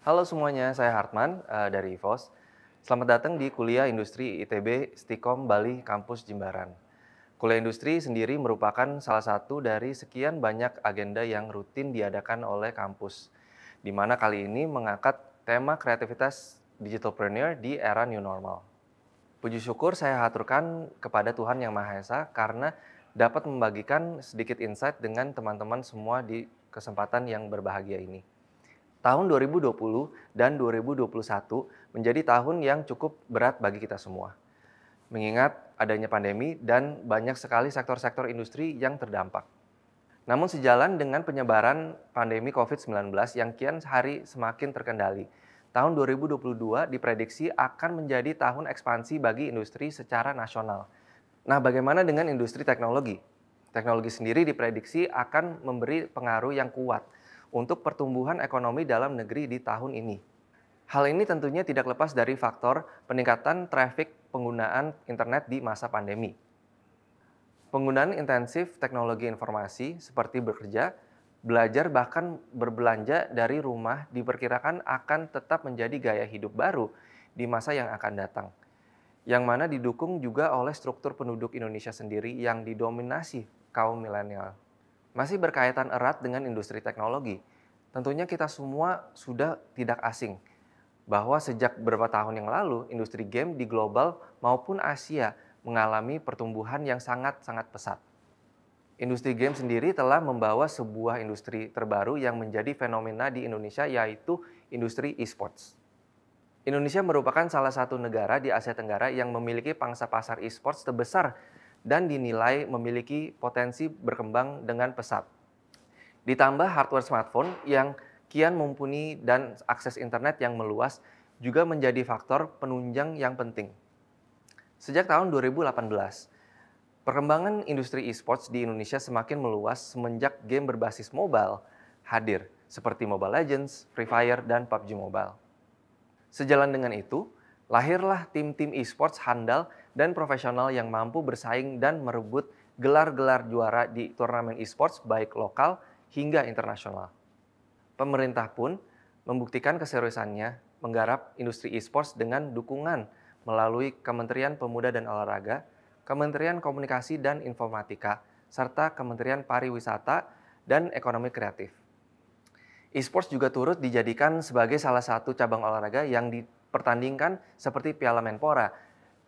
Halo semuanya, saya Hartman dari IVOS. Selamat datang di kuliah Industri ITB Stikom Bali Kampus Jimbaran. Kuliah industri sendiri merupakan salah satu dari sekian banyak agenda yang rutin diadakan oleh kampus, di mana kali ini mengangkat tema kreativitas digitalpreneur di era new normal. Puji syukur saya haturkan kepada Tuhan Yang Maha Esa karena dapat membagikan sedikit insight dengan teman-teman semua di kesempatan yang berbahagia ini. Tahun 2020 dan 2021 menjadi tahun yang cukup berat bagi kita semua. Mengingat adanya pandemi dan banyak sekali sektor-sektor industri yang terdampak. Namun sejalan dengan penyebaran pandemi COVID-19 yang kian hari semakin terkendali, tahun 2022 diprediksi akan menjadi tahun ekspansi bagi industri secara nasional. Nah, bagaimana dengan industri teknologi? Teknologi sendiri diprediksi akan memberi pengaruh yang kuat untuk pertumbuhan ekonomi dalam negeri di tahun ini. Hal ini tentunya tidak lepas dari faktor peningkatan traffic penggunaan internet di masa pandemi. Penggunaan intensif teknologi informasi seperti bekerja, belajar bahkan berbelanja dari rumah diperkirakan akan tetap menjadi gaya hidup baru di masa yang akan datang. Yang mana didukung juga oleh struktur penduduk Indonesia sendiri yang didominasi kaum milenial. Masih berkaitan erat dengan industri teknologi, tentunya kita semua sudah tidak asing bahwa sejak beberapa tahun yang lalu, industri game di global maupun Asia mengalami pertumbuhan yang sangat-sangat pesat. Industri game sendiri telah membawa sebuah industri terbaru yang menjadi fenomena di Indonesia, yaitu industri e-sports. Indonesia merupakan salah satu negara di Asia Tenggara yang memiliki pangsa pasar e-sports terbesar dan dinilai memiliki potensi berkembang dengan pesat. Ditambah hardware smartphone yang kian mumpuni dan akses internet yang meluas juga menjadi faktor penunjang yang penting. Sejak tahun 2018, perkembangan industri e-sports di Indonesia semakin meluas semenjak game berbasis mobile hadir, seperti Mobile Legends, Free Fire, dan PUBG Mobile. Sejalan dengan itu, lahirlah tim-tim e-sports handal dan profesional yang mampu bersaing dan merebut gelar-gelar juara di turnamen e-sports baik lokal hingga internasional. Pemerintah pun membuktikan keseriusannya menggarap industri e-sports dengan dukungan melalui Kementerian Pemuda dan Olahraga, Kementerian Komunikasi dan Informatika, serta Kementerian Pariwisata dan Ekonomi Kreatif. E-sports juga turut dijadikan sebagai salah satu cabang olahraga yang dipertandingkan seperti Piala Menpora,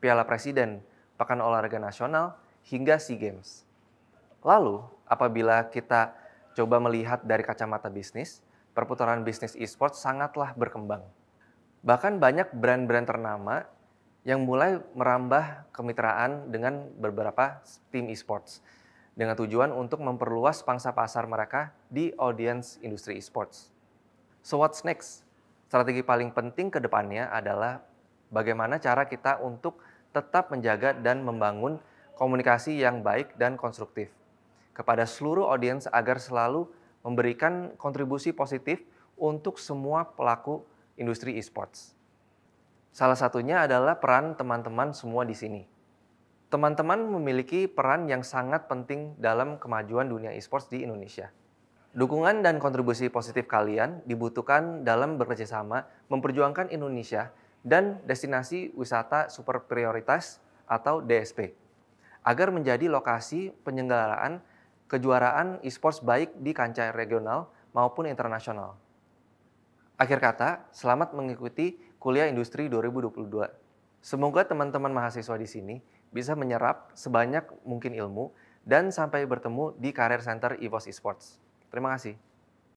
Piala Presiden, Pekan Olahraga Nasional, hingga SEA Games. Lalu, apabila kita coba melihat dari kacamata bisnis, perputaran bisnis e-sports sangatlah berkembang. Bahkan banyak brand-brand ternama yang mulai merambah kemitraan dengan beberapa tim e-sports dengan tujuan untuk memperluas pangsa pasar mereka di audiens industri e-sports. So what's next? Strategi paling penting ke depannya adalah bagaimana cara kita untuk tetap menjaga dan membangun komunikasi yang baik dan konstruktif kepada seluruh audiens agar selalu memberikan kontribusi positif untuk semua pelaku industri e-sports. Salah satunya adalah peran teman-teman semua di sini. Teman-teman memiliki peran yang sangat penting dalam kemajuan dunia e-sports di Indonesia. Dukungan dan kontribusi positif kalian dibutuhkan dalam bekerjasama memperjuangkan Indonesia dan destinasi wisata super prioritas atau DSP, agar menjadi lokasi penyelenggaraan kejuaraan e-sports baik di kancah regional maupun internasional. Akhir kata, selamat mengikuti kuliah industri 2022. Semoga teman-teman mahasiswa di sini bisa menyerap sebanyak mungkin ilmu dan sampai bertemu di Career Center IVOS Esports. Terima kasih.